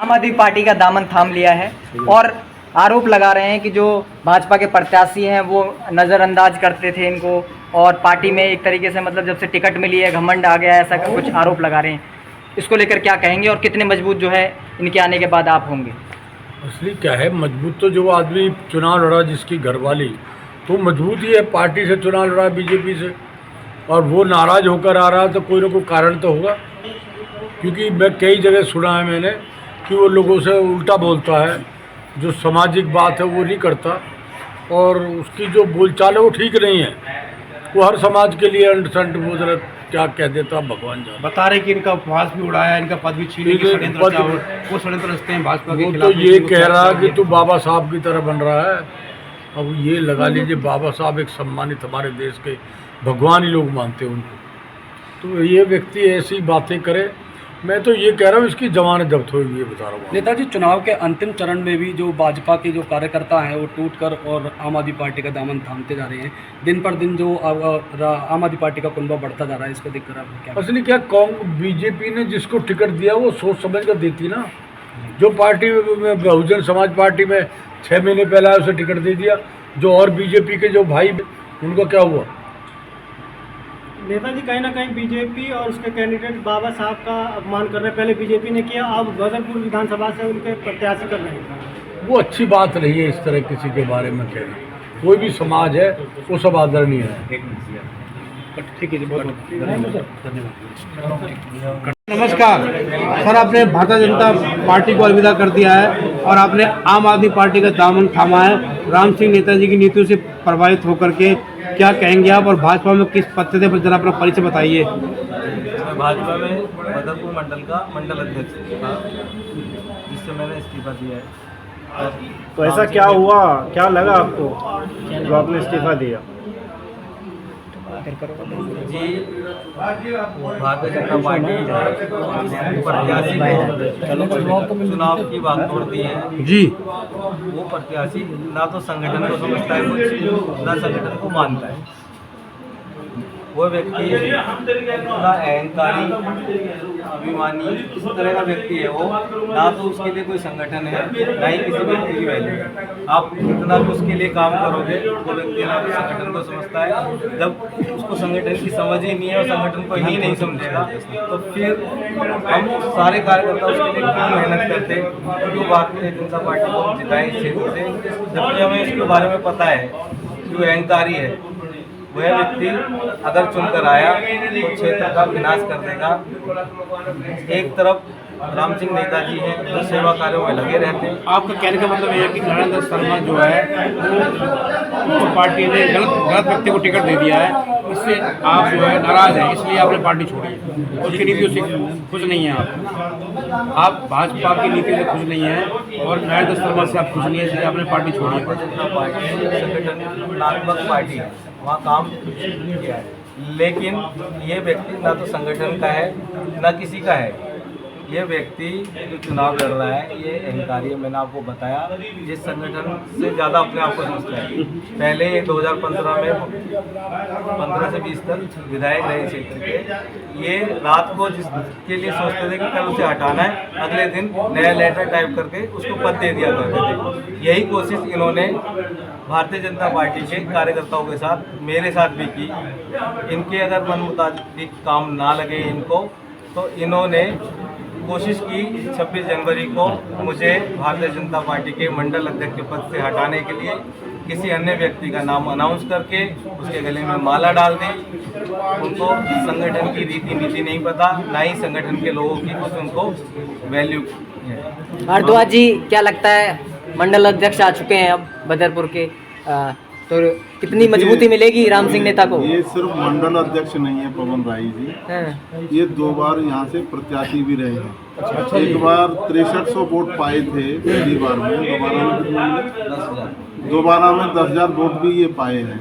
आम आदमी पार्टी का दामन थाम लिया है और आरोप लगा रहे हैं कि जो भाजपा के प्रत्याशी हैं वो नज़रअंदाज करते थे इनको और पार्टी में एक तरीके से मतलब जब से टिकट मिली है घमंड आ गया है, ऐसा कुछ आरोप लगा रहे हैं। इसको लेकर क्या कहेंगे और कितने मजबूत जो है इनके आने के बाद आप होंगे? असली क्या है, मजबूत तो जो आदमी चुनाव लड़ा जिसकी घरवाली तो मजबूत ही है, पार्टी से चुनाव लड़ा बीजेपी से, और वो नाराज़ होकर आ रहा तो कोई ना कोई कारण तो होगा। क्योंकि मैं कई जगह सुना है मैंने कि वो लोगों से उल्टा बोलता है, जो सामाजिक बात है वो नहीं करता, और उसकी जो बोलचाल है वो ठीक नहीं है। वो हर समाज के लिए अंडसंट वो जरा क्या कह देता भगवान जाने। बता रहे कि इनका उपवास भी उड़ाया, इनका पद भी छीने की षड्यंत्र रचा है, वो षड्यंत्र रचते हैं भाजपा के खिलाफ। तो ये कह रहा कि तू बाबा साहब की तरह बन रहा है। अब ये लगा लीजिए, बाबा साहब एक सम्मानित हमारे देश के भगवान ही लोग मानते हैं उनको, तो ये व्यक्ति ऐसी बातें करे। मैं तो ये कह रहा हूँ इसकी जमानत जब्त होगी, ये बता रहा हूँ। नेताजी, चुनाव के अंतिम चरण में भी जो भाजपा के जो कार्यकर्ता हैं वो टूटकर और आम आदमी पार्टी का दामन थामते जा रहे हैं। दिन पर दिन जो आम आदमी पार्टी का कुनबा बढ़ता जा रहा है, इसको देखकर आप क्या? असली क्या, बीजेपी ने जिसको टिकट दिया वो सोच समझ कर देती ना। जो पार्टी में बहुजन समाज पार्टी में 6 महीने पहले आया उसे टिकट दे दिया, जो और बीजेपी के जो भाई उनका क्या हुआ? नेताजी कहीं ना कहीं बीजेपी और उसके कैंडिडेट बाबा साहब का अपमान कर रहे हैं। पहले बीजेपी ने किया, अब बदरपुर विधानसभा से उनके प्रत्याशी कर रहे हैं। वो अच्छी बात नहीं है इस तरह किसी के बारे में कहना। कोई भी समाज है वो सब आदरणीय है। ठीक है जी, बहुत धन्यवाद। नमस्कार सर, आपने भारतीय जनता पार्टी को अलविदा कर दिया है और आपने आम आदमी पार्टी का दामन थामा है। राम सिंह नेताजी की नीतियों से प्रभावित होकर के क्या कहेंगे आप, और भाजपा में किस पद पर जरा अपना परिचय बताइए? मैं भाजपा में बदरपुर मंडल का मंडल अध्यक्ष था, जिससे मैंने इस्तीफा दिया है। तो ऐसा क्या हुआ, क्या लगा आपको जो आपने इस्तीफा दिया? जी, भारतीय जनता पार्टी प्रत्याशी चुनाव की बात तोड़ती है जी। वो प्रत्याशी ना तो संगठन को समझता है कुछ, ना संगठन को मानता है। वो व्यक्ति इतना अहंकारी, अभिमानी, इस तरह का व्यक्ति है वो, ना तो उसके लिए कोई संगठन है, ना ही किसी व्यक्ति की वैल्यू है। आप कितना भी उसके लिए काम करोगे, वो व्यक्ति ना तो संगठन को समझता है। जब उसको संगठन की समझ ही नहीं है और संगठन को ही नहीं समझेगा, तो फिर हम सारे कार्यकर्ता उसके लिए क्यों मेहनत करते, क्यों भारतीय जनता पार्टी को जिताएं इस क्षेत्र से, जबकि हमें इसके बारे में पता है कि वो अहंकारी है। वह व्यक्ति अगर चुनकर आया तो क्षेत्र का विनाश कर देगा। एक तरफ राम सिंह नेताजी हैं जो सेवा कार्यों में लगे रहते हैं। आपका कहने का मतलब ये है कि नरेंद्र शर्मा जो है वो पार्टी ने गलत व्यक्ति को टिकट दे दिया है, इससे आप जो है नाराज हैं, इसलिए आपने पार्टी छोड़ी है। उसकी नीतियों से खुश नहीं हैं आप भाजपा की नीति से खुश नहीं हैं और नरेंद्र शर्मा से आप खुश नहीं है, इसलिए आपने पार्टी छोड़ी है। भारतीय जनता पार्टी संगठनात्मक पार्टी है, वहाँ काम किया है, लेकिन ये व्यक्ति ना तो संगठन का है ना किसी का है। ये व्यक्ति जो चुनाव लड़ रहा है ये अहंकारी है। मैंने आपको बताया, जिस संगठन से ज़्यादा अपने आप को समझता है। पहले 2015 में 15 से 20 तक विधायक रहे क्षेत्र के। ये रात को जिसके लिए सोचते थे कि कल उसे हटाना है, अगले दिन नया लेटर टाइप करके उसको पद दे दिया करते थे। यही कोशिश इन्होंने भारतीय जनता पार्टी के कार्यकर्ताओं के साथ, मेरे साथ भी की। इनके अगर मन मुताबिक काम ना लगे इनको, तो इन्होंने कोशिश की 26 जनवरी को मुझे भारतीय जनता पार्टी के मंडल अध्यक्ष के पद से हटाने के लिए किसी अन्य व्यक्ति का नाम अनाउंस करके उसके गले में माला डाल दी। उनको संगठन की रीति नीति नहीं पता, ना ही संगठन के लोगों की कुछ उनको वैल्यू है। भारद्वाज जी, क्या लगता है मंडल अध्यक्ष आ चुके हैं अब बदरपुर के, तो कितनी मजबूती मिलेगी राम सिंह नेता को? ये सिर्फ मंडल अध्यक्ष नहीं है पवन राय जी, ये 2 बार यहाँ से प्रत्याशी भी रहे हैं। एक बार 6300 वोट पाए थे पहली बार में, दोबारा में 10,000 वोट भी ये पाए हैं,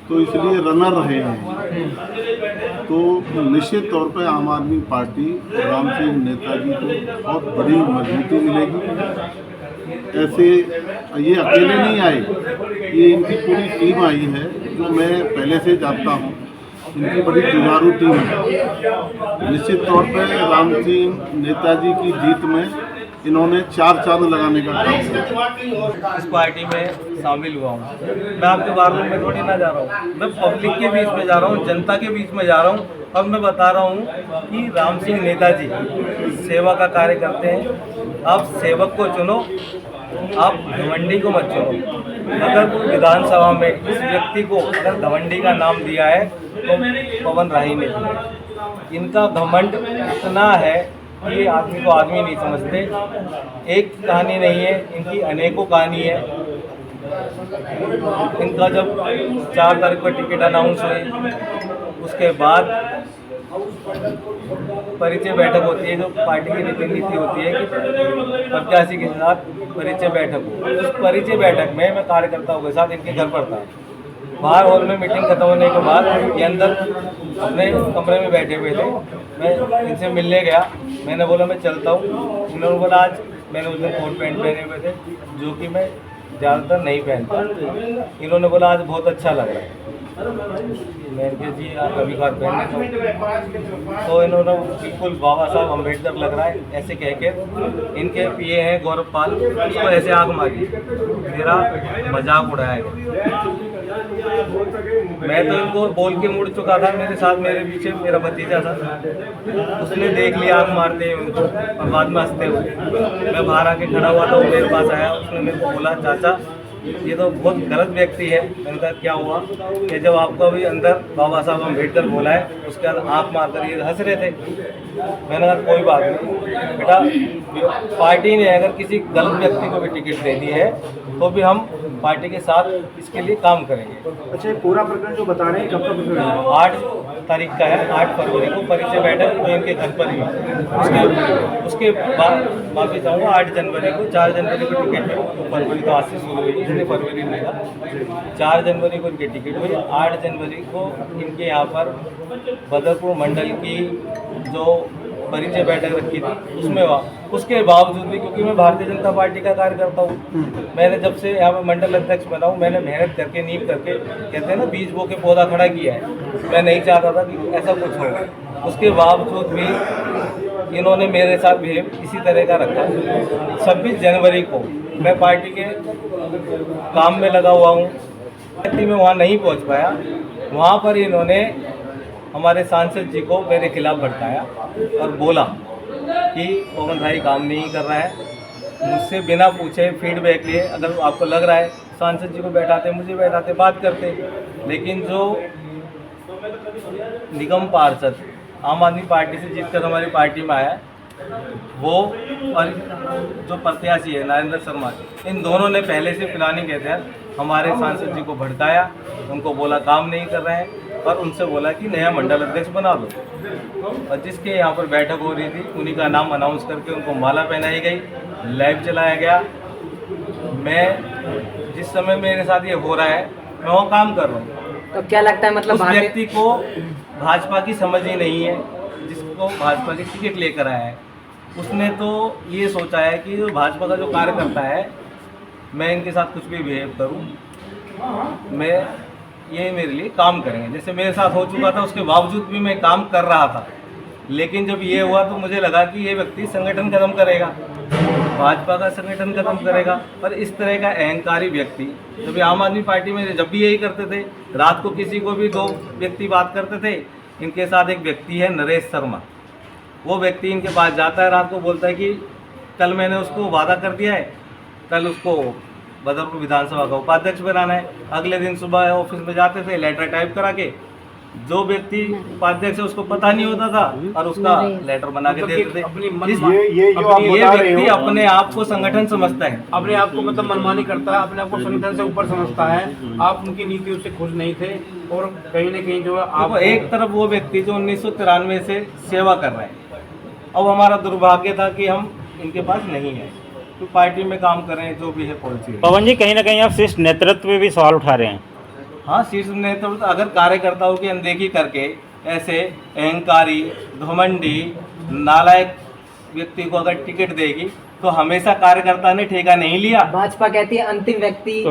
तो इसलिए रनर रहे हैं। तो निश्चित तौर पे आम आदमी पार्टी राम सिंह नेताजी को बहुत बड़ी मजबूती मिलेगी। ऐसे ये अकेले नहीं आए, ये इनकी पूरी टीम आई है, जो मैं पहले से जानता हूँ। इनकी बड़ी जुझारू टीम है। निश्चित तौर पर राम सिंह नेताजी की जीत में इन्होंने 4 चांद लगाने का काम किया। इस पार्टी में शामिल हुआ हूँ। मैं आपके बारे में थोड़ी ना जा रहा हूँ, मैं पब्लिक के बीच में जा रहा हूँ, जनता के बीच में जा रहा हूँ। अब मैं बता रहा हूँ कि राम सिंह नेताजी सेवा का कार्य करते हैं। आप सेवक को चुनो, आप घमंडी को मत चुनो। अगर विधानसभा में इस व्यक्ति को अगर घमंडी का नाम दिया है तो पवन राही ने दिया है। इनका घमंड इतना है कि ये आदमी को आदमी नहीं समझते। एक कहानी नहीं है, इनकी अनेकों कहानी है। इनका जब 4 तारीख को टिकट अनाउंस हुई, उसके बाद परिचय बैठक होती है, जो पार्टी की नीति होती है कि प्रत्याशी के साथ परिचय बैठक हो। उस परिचय बैठक में मैं कार्यकर्ताओं के साथ इनके घर पर था। बाहर हॉल में मीटिंग खत्म होने के बाद ये अंदर अपने कमरे में बैठे हुए थे। मैं इनसे मिलने गया, मैंने बोला मैं चलता हूँ। इन्होंने बोला आज, मैंने उस दिन कोट पैंट पहने हुए थे जो कि मैं ज़्यादातर नहीं पहनता। इन्होंने बोला आज बहुत अच्छा लग रहा है। मैं इनके जी कभी बार पहनने तो इन्होंने बिल्कुल बाबा साहब अम्बेडकर लग रहा है ऐसे कह के इनके पीए हैं गौरव पाल, उसको ऐसे आग मारी, मेरा मजाक उड़ाया गया। मैं तो इनको बोल के मुड़ चुका था। मेरे साथ मेरे पीछे मेरा भतीजा था, उसने देख लिया आग मारते हैं उनको और बाद में हंसते हुए। मैं बाहर आके खड़ा हुआ था, वो मेरे पास आया, उसने मेरे को बोला चाचा ये तो बहुत गलत व्यक्ति है। मैंने कहा क्या हुआ कि जब आपको अभी अंदर बाबा साहब अम्बेडकर बोला है, उसके बाद आँख मारकर ये हंस रहे थे। मैंने कहा कोई बात नहीं बेटा, पार्टी ने अगर किसी गलत व्यक्ति को भी टिकट दे दी है तो भी हम पार्टी के साथ इसके लिए काम करेंगे। अच्छा, पूरा प्रकरण जो बता रहे हैं कब का प्रकरण है? 8 तारीख का है, 8 फरवरी को परिचय बैठक तो इनके घर पर ही है। उसके बाद माफी चाहूँगा 8 जनवरी को, 4 जनवरी को टिकट है। फरवरी तो आज से शुरू हुई, इसलिए फरवरी में था। 4 जनवरी को इनकी टिकट हुई। 8 जनवरी को इनके यहाँ पर बदरपुर मंडल की जो परिचय बैठक रखी थी उसमें उसके बावजूद भी, क्योंकि मैं भारतीय जनता पार्टी का कार्य करता हूँ, मैंने जब से यहाँ पर मंडल अध्यक्ष बना हूँ, मैंने मेहनत करके नींव करके कहते हैं ना बीज बो के पौधा खड़ा किया है। मैं नहीं चाहता था कि ऐसा कुछ हो, उसके बावजूद भी इन्होंने मेरे साथ बिहेव इसी तरह का रखा। 26 जनवरी को मैं पार्टी के काम में लगा हुआ हूँ, मैं वहाँ नहीं पहुँच पाया। वहाँ पर इन्होंने हमारे सांसद जी को मेरे खिलाफ भड़काया और बोला कि पवन राही काम नहीं कर रहा है। मुझसे बिना पूछे फीडबैक लिए, अगर आपको लग रहा है सांसद जी को बैठाते, मुझे बैठाते, बात करते। लेकिन जो निगम पार्षद आम आदमी पार्टी से जीतकर हमारी पार्टी में आया, वो और जो प्रत्याशी है नरेंद्र शर्मा, इन दोनों ने पहले से प्लानिंग के तहत हमारे सांसद जी को भड़काया, उनको बोला काम नहीं कर रहे हैं और उनसे बोला कि नया मंडल अध्यक्ष बना दो। और जिसके यहाँ पर बैठक हो रही थी उन्हीं का नाम अनाउंस करके उनको माला पहनाई गई, लाइव चलाया गया। मैं जिस समय मेरे साथ ये हो रहा है मैं वो काम कर रहा हूँ। तो क्या लगता है मतलब उस व्यक्ति को भाजपा की समझ ही नहीं है, जिसको भाजपा की टिकट लेकर आया है। उसने तो ये सोचा है कि जो भाजपा का जो कार्यकर्ता है, मैं इनके साथ कुछ भी बिहेव करूं, मैं ये मेरे लिए काम करेंगे। जैसे मेरे साथ हो चुका था, उसके बावजूद भी मैं काम कर रहा था। लेकिन जब ये हुआ तो मुझे लगा कि ये व्यक्ति संगठन खत्म करेगा, भाजपा का संगठन खत्म करेगा। पर इस तरह का अहंकारी व्यक्ति, जब आम आदमी पार्टी में जब भी यही करते थे, रात को किसी को भी 2 व्यक्ति बात करते थे। इनके साथ एक व्यक्ति है नरेश शर्मा, वो व्यक्ति इनके पास जाता है रात को, बोलता है कि कल मैंने उसको वादा कर दिया है, कल उसको बदरपुर विधानसभा का उपाध्यक्ष बनाना है। अगले दिन सुबह ऑफिस में जाते थे, लेटर टाइप करा के, जो व्यक्ति उपाध्यक्ष है उसको पता नहीं होता था और उसका लेटर बना के देते थे। ये व्यक्ति अपने आप को संगठन समझता है, अपने आप को मतलब मनमानी करता है, अपने आप को संगठन से ऊपर समझता है। आप उनकी नीतियों से खुश नहीं थे और कहीं ना कहीं जो है आप एक तरफ वो व्यक्ति जो 1993 से सेवा कर रहे हैं, अब हमारा दुर्भाग्य था कि हम इनके पास नहीं है, तो पार्टी में काम कर रहे हैं, जो भी है पॉलिसी। पवन जी, कहीं ना कहीं आप शीर्ष नेतृत्व पे भी सवाल उठा रहे हैं। हाँ, शीर्ष नेतृत्व अगर कार्यकर्ताओं की अनदेखी करके ऐसे अहंकारी, घमंडी, नालायक व्यक्ति को अगर टिकट देगी तो हमेशा कार्यकर्ता ने ठेका नहीं लिया। भाजपा कहती है अंतिम व्यक्ति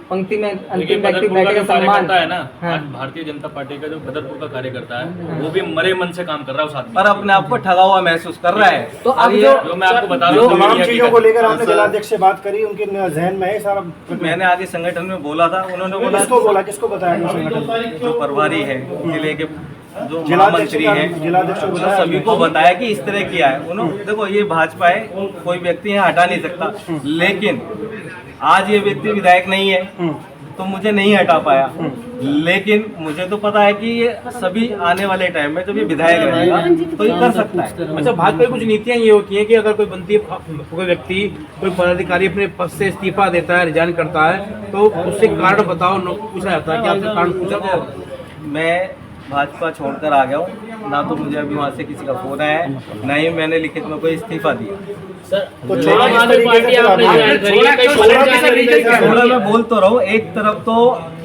पंक्ति में देखिए, अंतिम व्यक्ति बदरपुर का बैठे जो का सम्मान। कार्यकर्ता है ना, हाँ। आज भारतीय जनता पार्टी का जो बदरपुर का कार्यकर्ता है वो भी मरे मन से काम कर रहा है उस आदमी पर अपने आप को ठगा हुआ महसूस कर रहा है। तो अब और ये जो मैं आपको बता रहा जो हूँ तमाम ये चीजों को हकीकत है। लेकर आपने जिलाध्यक्ष से बात करी, उनके जहन में है सारा। मैंने आगे संगठन में बोला था, उन्होंने बोला किसको बताया संगठन? जो प्रभारी है जिले के, जो जिलाध्यक्ष महामंत्री है, जिलाध्यक्ष को बताया सभी को बताया कि इस तरह किया है उन्होंने। देखो ये भाजपा है, कोई व्यक्ति यहाँ हटा नहीं सकता, लेकिन आज ये व्यक्ति विधायक नहीं है तो मुझे नहीं हटा पाया, लेकिन मुझे तो पता है कि ये सभी आने वाले टाइम में जब ये विधायक रहेगा तो ये कर सकता है। अच्छा, भाजपा की कुछ नीतियां ये होती हैं कि अगर कोई बनती कोई व्यक्ति, कोई पदाधिकारी अपने पद से इस्तीफा देता है, रिजाइन करता है, तो उससे कारण बताओ, पूछा जाता है कि आपसे कारण पूछा तो मैं भाजपा छोड़कर आ गया हूँ, ना तो मुझे अभी वहाँ से किसी का फोन आया है, ना ही मैंने लिखित में कोई इस्तीफा दिया। तो छोड़ा किस तरीके से थोड़ा मैं बोल तो रहा हूँ, एक तरफ तो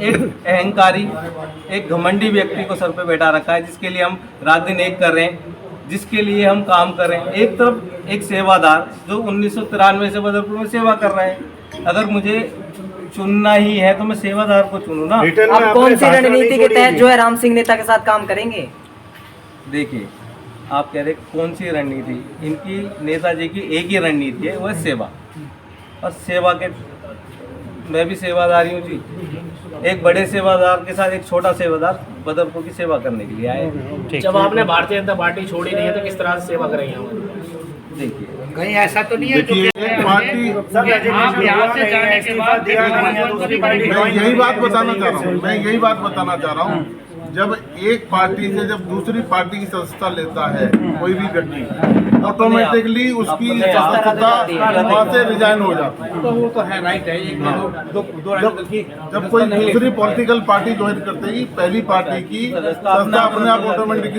एक अहंकारी, एक घमंडी व्यक्ति को सर पे बैठा रखा है, जिसके लिए हम रात दिन एक कर रहे हैं, जिसके लिए हम काम कर रहे हैं। एक तरफ एक सेवादार जो 1993 से बदरपुर में सेवा कर रहे हैं। अगर मुझे चुनना ही है तो मैं सेवादार को चुनूं ना। आप कौन सी रणनीति के तहत जो है राम सिंह नेता के साथ काम करेंगे? देखिए, आप कह रहे कौन सी रणनीति, इनकी नेताजी की एक ही रणनीति है, वो है सेवा। और सेवा के मैं भी सेवादार ही हूँ जी, एक बड़े सेवादार के साथ एक छोटा सेवादार बदरपुर की सेवा करने के लिए आए। जब आपने भारतीय जनता पार्टी छोड़ी नहीं है तो किस तरह से सेवा करेंगे हम? देखिए, कहीं ऐसा तो नहीं है देखिए, एक पार्टी, आप यहाँ से जाने के बाद मैं यही बात बताना चाह रहा हूँ, जब एक पार्टी से जब दूसरी पार्टी की सदस्यता लेता है कोई भी व्यक्ति, ऑटोमेटिकली उसकी सदस्यता वहाँ से रिजाइन हो जाती है। तो वो तो है, राइट है। जब कोई दूसरी पॉलिटिकल पार्टी ज्वाइन करते ही पहली पार्टी की सदस्यता अपने आप ऑटोमेटिकली